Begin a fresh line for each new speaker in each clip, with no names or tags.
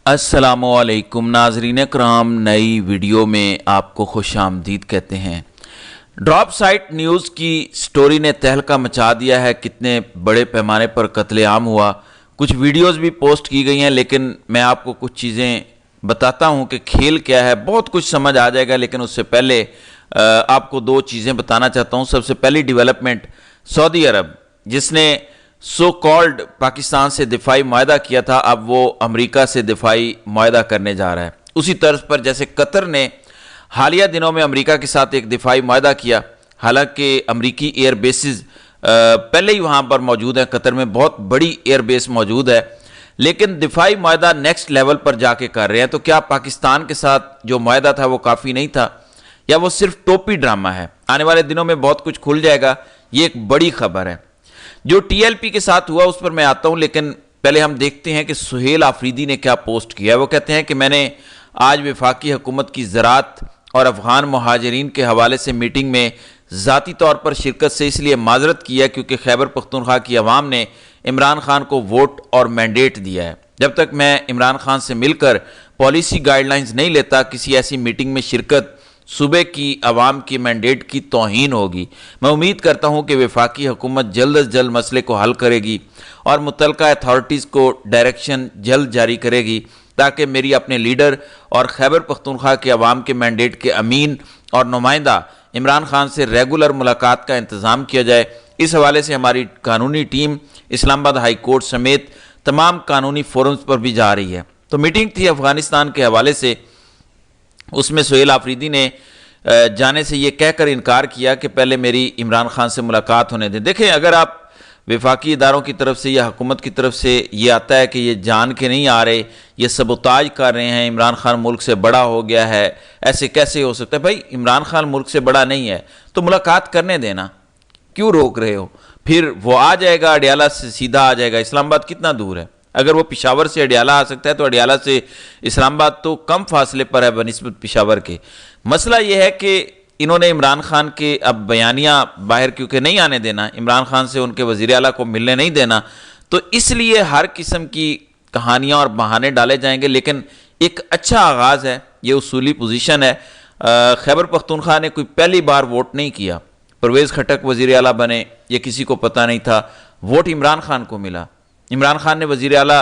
السلام علیکم ناظرین کرام، نئی ویڈیو میں آپ کو خوش آمدید کہتے ہیں۔ ڈراپ سائٹ نیوز کی سٹوری نے تہلکہ مچا دیا ہے، کتنے بڑے پیمانے پر قتل عام ہوا۔ کچھ ویڈیوز بھی پوسٹ کی گئی ہیں، لیکن میں آپ کو کچھ چیزیں بتاتا ہوں کہ کھیل کیا ہے۔ بہت کچھ سمجھ آ جائے گا، لیکن اس سے پہلے آپ کو دو چیزیں بتانا چاہتا ہوں۔ سب سے پہلی ڈیولپمنٹ، سعودی عرب جس نے سو کالڈ پاکستان سے دفاعی معاہدہ کیا تھا، اب وہ امریکہ سے دفاعی معاہدہ کرنے جا رہا ہے، اسی طرز پر جیسے قطر نے حالیہ دنوں میں امریکہ کے ساتھ ایک دفاعی معاہدہ کیا۔ حالانکہ امریکی ایئر بیسز پہلے ہی وہاں پر موجود ہیں، قطر میں بہت بڑی ایئر بیس موجود ہے، لیکن دفاعی معاہدہ نیکسٹ لیول پر جا کے کر رہے ہیں۔ تو کیا پاکستان کے ساتھ جو معاہدہ تھا وہ کافی نہیں تھا، یا وہ صرف ٹوپی ڈرامہ ہے؟ آنے والے دنوں میں بہت کچھ کھل جائے گا، یہ ایک بڑی خبر ہے۔ جو ٹی ایل پی کے ساتھ ہوا اس پر میں آتا ہوں، لیکن پہلے ہم دیکھتے ہیں کہ سہیل آفریدی نے کیا پوسٹ کیا ہے۔ وہ کہتے ہیں کہ میں نے آج وفاقی حکومت کی زراعت اور افغان مہاجرین کے حوالے سے میٹنگ میں ذاتی طور پر شرکت سے اس لیے معذرت کی ہے کیونکہ خیبر پختونخوا کی عوام نے عمران خان کو ووٹ اور مینڈیٹ دیا ہے۔ جب تک میں عمران خان سے مل کر پالیسی گائیڈ لائنز نہیں لیتا، کسی ایسی میٹنگ میں شرکت صوبے کی عوام کی مینڈیٹ کی توہین ہوگی۔ میں امید کرتا ہوں کہ وفاقی حکومت جلد از جلد مسئلے کو حل کرے گی اور متعلقہ اتھارٹیز کو ڈائریکشن جلد جاری کرے گی تاکہ میری اپنے لیڈر اور خیبر پختونخوا کے عوام کے مینڈیٹ کے امین اور نمائندہ عمران خان سے ریگولر ملاقات کا انتظام کیا جائے۔ اس حوالے سے ہماری قانونی ٹیم اسلام آباد ہائی کورٹ سمیت تمام قانونی فورمز پر بھی جا رہی ہے۔ تو میٹنگ تھی افغانستان کے حوالے سے، اس میں سہیل آفریدی نے جانے سے یہ کہہ کر انکار کیا کہ پہلے میری عمران خان سے ملاقات ہونے دیں۔ دیکھیں، اگر آپ وفاقی اداروں کی طرف سے یا حکومت کی طرف سے یہ آتا ہے کہ یہ جان کے نہیں آ رہے، یہ سبوتاج کر رہے ہیں، عمران خان ملک سے بڑا ہو گیا ہے، ایسے کیسے ہو سکتا ہے؟ بھائی عمران خان ملک سے بڑا نہیں ہے تو ملاقات کرنے دینا، کیوں روک رہے ہو؟ پھر وہ آ جائے گا، اڈیالہ سے سیدھا آ جائے گا۔ اسلام آباد کتنا دور ہے؟ اگر وہ پشاور سے اڈیالہ آ سکتا ہے تو اڈیالہ سے اسلام آباد تو کم فاصلے پر ہے بنسبت پشاور کے۔ مسئلہ یہ ہے کہ انہوں نے عمران خان کے اب بیانیہ باہر کیونکہ نہیں آنے دینا، عمران خان سے ان کے وزیر اعلیٰ کو ملنے نہیں دینا، تو اس لیے ہر قسم کی کہانیاں اور بہانے ڈالے جائیں گے۔ لیکن ایک اچھا آغاز ہے، یہ اصولی پوزیشن ہے۔ خیبر پختونخوا نے کوئی پہلی بار ووٹ نہیں کیا، پرویز خٹک وزیر اعلیٰ بنے، یہ کسی کو پتہ نہیں تھا، ووٹ عمران خان کو ملا۔ عمران خان نے وزیر اعلیٰ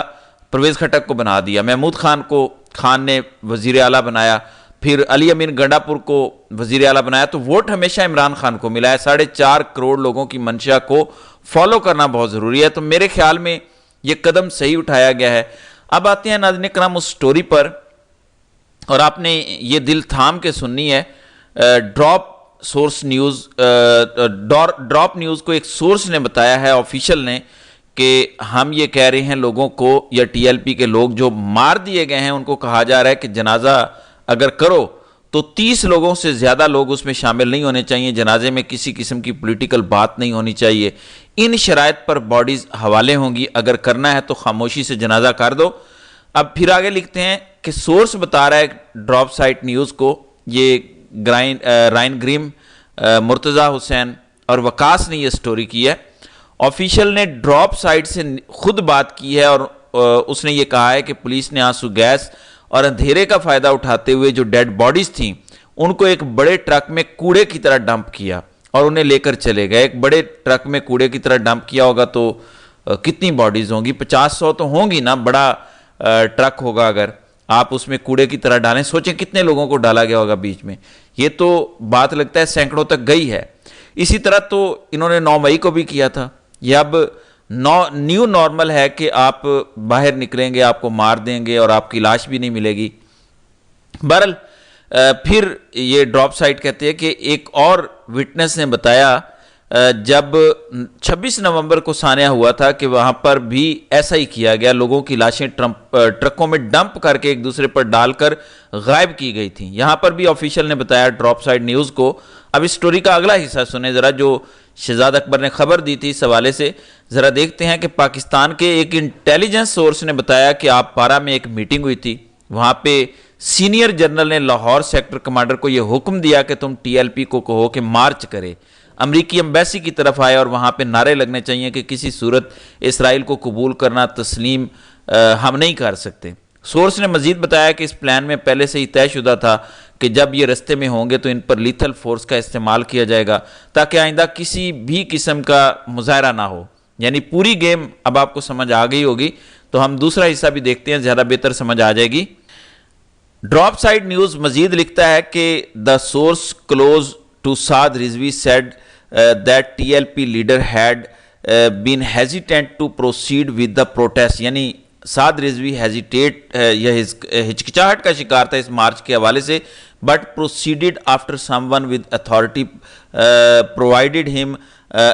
پرویز خٹک کو بنا دیا، محمود خان نے وزیر اعلیٰ بنایا، پھر علی امین گنڈا پور کو وزیر اعلیٰ بنایا، تو ووٹ ہمیشہ عمران خان کو ملا ہے۔ 4.5 کروڑ لوگوں کی منشا کو فالو کرنا بہت ضروری ہے، تو میرے خیال میں یہ قدم صحیح اٹھایا گیا ہے۔ اب آتے ہیں ناظرین کرام اس سٹوری پر، اور آپ نے یہ دل تھام کے سننی ہے۔ ڈراپ نیوز کو ایک سورس نے بتایا ہے، آفیشل نے، کہ ہم یہ کہہ رہے ہیں لوگوں کو، یا ٹی ایل پی کے لوگ جو مار دیے گئے ہیں ان کو کہا جا رہا ہے کہ جنازہ اگر کرو تو 30 لوگوں سے زیادہ لوگ اس میں شامل نہیں ہونے چاہیے، جنازے میں کسی قسم کی پولیٹیکل بات نہیں ہونی چاہیے، ان شرائط پر باڈیز حوالے ہوں گی، اگر کرنا ہے تو خاموشی سے جنازہ کر دو۔ اب پھر آگے لکھتے ہیں کہ سورس بتا رہا ہے ڈراپ سائٹ نیوز کو، یہ رائن گریم، مرتضی حسین اور وکاس نے یہ سٹوری کی ہے۔ آفیشل نے ڈراپ سائٹ سے خود بات کی ہے، اور اس نے یہ کہا ہے کہ پولیس نے آنسو گیس اور اندھیرے کا فائدہ اٹھاتے ہوئے جو ڈیڈ باڈیز تھیں ان کو ایک بڑے ٹرک میں کوڑے کی طرح ڈمپ کیا اور انہیں لے کر چلے گئے۔ ایک بڑے ٹرک میں کوڑے کی طرح ڈمپ کیا ہوگا تو کتنی باڈیز ہوں گی؟ 50-100 تو ہوں گی نا، بڑا ٹرک ہوگا، اگر آپ اس میں کوڑے کی طرح ڈالیں، سوچیں کتنے لوگوں کو ڈالا گیا ہوگا بیچ میں۔ یہ تو بات لگتا ہے سینکڑوں تک گئی ہے۔ اسی طرح تو انہوں نے 9 مئی کو بھی کیا تھا۔ یہ اب نیو نارمل ہے کہ آپ باہر نکلیں گے، آپ کو مار دیں گے اور آپ کی لاش بھی نہیں ملے گی۔ بہرحال پھر یہ ڈراپ سائٹ کہتے ہیں کہ ایک اور وٹنس نے بتایا جب 26 نومبر کو سانحہ ہوا تھا کہ وہاں پر بھی ایسا ہی کیا گیا، لوگوں کی لاشیں ٹرکوں میں ڈمپ کر کے ایک دوسرے پر ڈال کر غائب کی گئی تھیں۔ یہاں پر بھی آفیشل نے بتایا ڈراپ سائٹ نیوز کو۔ اب اس سٹوری کا اگلا حصہ سنیں ذرا، جو شہزاد اکبر نے خبر دی تھی اس حوالے سے، ذرا دیکھتے ہیں کہ پاکستان کے ایک انٹیلیجنس سورس نے بتایا کہ آپ پارا میں ایک میٹنگ ہوئی تھی، وہاں پہ سینئر جنرل نے لاہور سیکٹر کمانڈر کو یہ حکم دیا کہ تم ٹی ایل پی کو کہو کہ مارچ کرے، امریکی ایمبیسی کی طرف آئے، اور وہاں پہ نعرے لگنے چاہیے کہ کسی صورت اسرائیل کو قبول کرنا تسلیم ہم نہیں کر سکتے۔ سورس نے مزید بتایا کہ اس پلان میں پہلے سے ہی طے شدہ تھا کہ جب یہ رستے میں ہوں گے تو ان پر لیتھل فورس کا استعمال کیا جائے گا تاکہ آئندہ کسی بھی قسم کا مظاہرہ نہ ہو. یعنی پوری گیم اب آپ کو سمجھ آ گئی ہوگی، تو ہم دوسرا حصہ بھی دیکھتے ہیں، زیادہ بہتر سمجھ آ جائے گی. ڈراپ سائٹ نیوز مزید لکھتا ہے کہ the source close to Saad Rizvi said that T L P leader had been hesitant to proceed with the protest. یعنی سعد رضوی یا ہچکچاہٹ کا شکار تھا اس مارچ کے حوالے سے، but proceeded after some one with authority provided ہم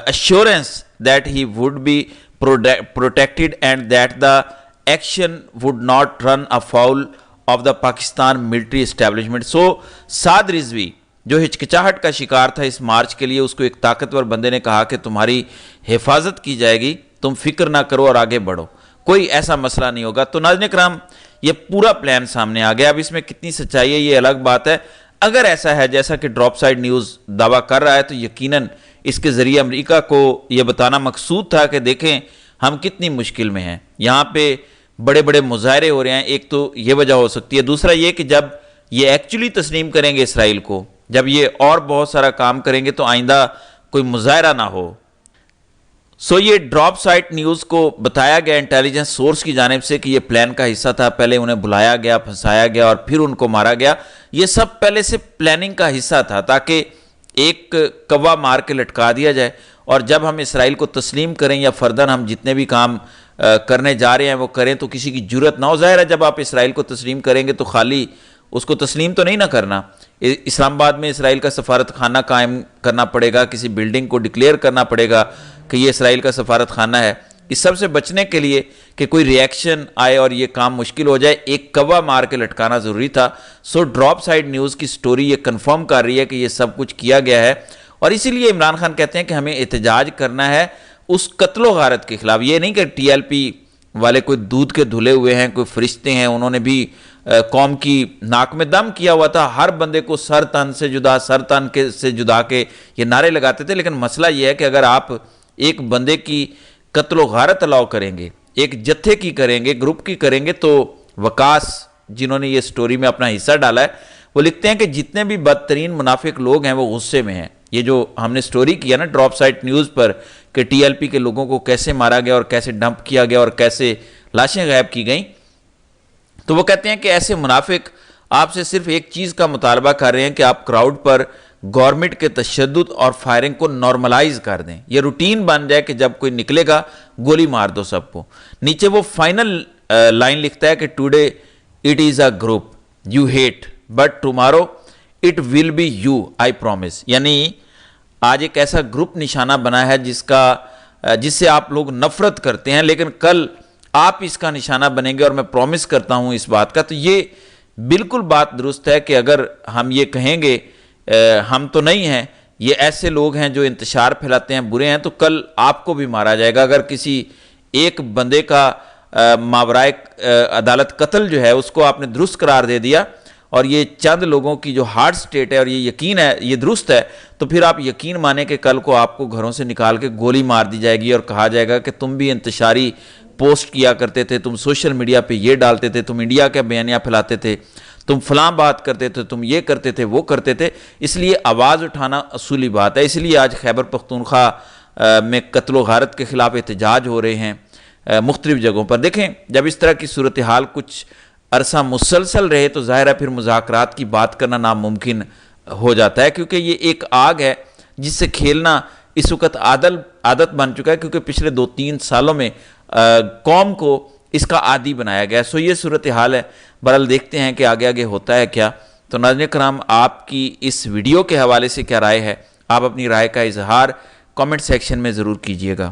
assurance that he would be protected and that the action would not run afoul of the Pakistan military establishment. So سعد رضوی جو ہچکچاہٹ کا شکار تھا اس مارچ کے لیے، اس کو ایک طاقتور بندے نے کہا کہ تمہاری حفاظت کی جائے گی، تم فکر نہ کرو اور آگے بڑھو، کوئی ایسا مسئلہ نہیں ہوگا. تو ناظرین کرام، یہ پورا پلان سامنے آ گیا. اب اس میں کتنی سچائی ہے یہ الگ بات ہے. اگر ایسا ہے جیسا کہ ڈراپ سائٹ نیوز دعویٰ کر رہا ہے تو یقیناً اس کے ذریعے امریکہ کو یہ بتانا مقصود تھا کہ دیکھیں ہم کتنی مشکل میں ہیں، یہاں پہ بڑے بڑے مظاہرے ہو رہے ہیں. ایک تو یہ وجہ ہو سکتی ہے، دوسرا یہ کہ جب یہ ایکچولی تسلیم کریں گے اسرائیل کو، جب یہ اور بہت سارا کام کریں گے تو آئندہ کوئی مظاہرہ نہ ہو. یہ ڈراپ سائٹ نیوز کو بتایا گیا انٹیلیجنس سورس کی جانب سے کہ یہ پلان کا حصہ تھا. پہلے انہیں بلایا گیا، پھنسایا گیا اور پھر ان کو مارا گیا. یہ سب پہلے سے پلاننگ کا حصہ تھا تاکہ ایک کوا مار کے لٹکا دیا جائے، اور جب ہم اسرائیل کو تسلیم کریں یا فرداً ہم جتنے بھی کام کرنے جا رہے ہیں وہ کریں تو کسی کی جرت نہ ہو. ظاہر ہے جب آپ اسرائیل کو تسلیم کریں گے تو خالی اس کو تسلیم تو نہیں نہ کرنا، اسلام آباد میں اسرائیل کا سفارت خانہ قائم کرنا پڑے گا، کسی بلڈنگ کو ڈکلیئر کرنا پڑے گا کہ یہ اسرائیل کا سفارت خانہ ہے. اس سب سے بچنے کے لیے کہ کوئی ریئیکشن آئے اور یہ کام مشکل ہو جائے، ایک کوا مار کے لٹکانا ضروری تھا. ڈراپ سائٹ نیوز کی سٹوری یہ کنفرم کر رہی ہے کہ یہ سب کچھ کیا گیا ہے، اور اسی لیے عمران خان کہتے ہیں کہ ہمیں احتجاج کرنا ہے اس قتل و غارت کے خلاف. یہ نہیں کہ ٹی ایل پی والے کوئی دودھ کے دھلے ہوئے ہیں، کوئی فرشتے ہیں، انہوں نے بھی قوم کی ناک میں دم کیا ہوا تھا. ہر بندے کو سر تن سے جدا، سر تن سے جدا کے یہ نعرے لگاتے تھے. لیکن مسئلہ یہ ہے کہ اگر آپ ایک بندے کی قتل و غارت الاؤ کریں گے، ایک جتھے کی کریں گے، گروپ کی کریں گے، تو وکاس جنہوں نے یہ سٹوری میں اپنا حصہ ڈالا ہے وہ لکھتے ہیں کہ جتنے بھی بدترین منافق لوگ ہیں وہ غصے میں ہیں. یہ جو ہم نے سٹوری کیا نا ڈراپ سائٹ نیوز پر کہ ٹی ایل پی کے لوگوں کو کیسے مارا گیا اور کیسے ڈمپ کیا گیا اور کیسے لاشیں غائب کی گئیں، تو وہ کہتے ہیں کہ ایسے منافق آپ سے صرف ایک چیز کا مطالبہ کر رہے ہیں کہ آپ کراؤڈ پر گورنمنٹ کے تشدد اور فائرنگ کو نارملائز کر دیں. یہ روٹین بن جائے کہ جب کوئی نکلے گا گولی مار دو سب کو. نیچے وہ فائنل لائن لکھتا ہے کہ today it is a group you hate but tomorrow it will be you I promise. یعنی آج ایک ایسا گروپ نشانہ بنا ہے جس سے آپ لوگ نفرت کرتے ہیں، لیکن کل آپ اس کا نشانہ بنیں گے اور میں پرومس کرتا ہوں اس بات کا. تو یہ بالکل بات درست ہے کہ اگر ہم یہ کہیں گے ہم تو نہیں ہیں، یہ ایسے لوگ ہیں جو انتشار پھیلاتے ہیں، برے ہیں، تو کل آپ کو بھی مارا جائے گا. اگر کسی ایک بندے کا ماورائے عدالت قتل جو ہے اس کو آپ نے درست قرار دے دیا اور یہ چند لوگوں کی جو ہارڈ سٹیٹ ہے اور یہ یقین ہے یہ درست ہے، تو پھر آپ یقین مانیں کہ کل کو آپ کو گھروں سے نکال کے گولی مار دی جائے گی اور کہا جائے گا کہ تم بھی انتشاری پوسٹ کیا کرتے تھے، تم سوشل میڈیا پہ یہ ڈالتے تھے، تم انڈیا کے بیانیہ پھیلاتے تھے، تم فلاں بات کرتے تھے، تم یہ کرتے تھے، وہ کرتے تھے. اس لیے آواز اٹھانا اصولی بات ہے. اس لیے آج خیبر پختونخوا میں قتل و غارت کے خلاف احتجاج ہو رہے ہیں مختلف جگہوں پر. دیکھیں جب اس طرح کی صورتحال کچھ عرصہ مسلسل رہے تو ظاہر ہے پھر مذاکرات کی بات کرنا ناممکن ہو جاتا ہے، کیونکہ یہ ایک آگ ہے جس سے کھیلنا اس وقت عادت بن چکا ہے، کیونکہ پچھلے 2-3 سالوں میں قوم کو اس کا عادی بنایا گیا. یہ صورتحال ہے. بہرحال دیکھتے ہیں کہ آگے ہوتا ہے کیا. تو ناظرین کرام، آپ کی اس ویڈیو کے حوالے سے کیا رائے ہے؟ آپ اپنی رائے کا اظہار کامنٹ سیکشن میں ضرور کیجیے گا.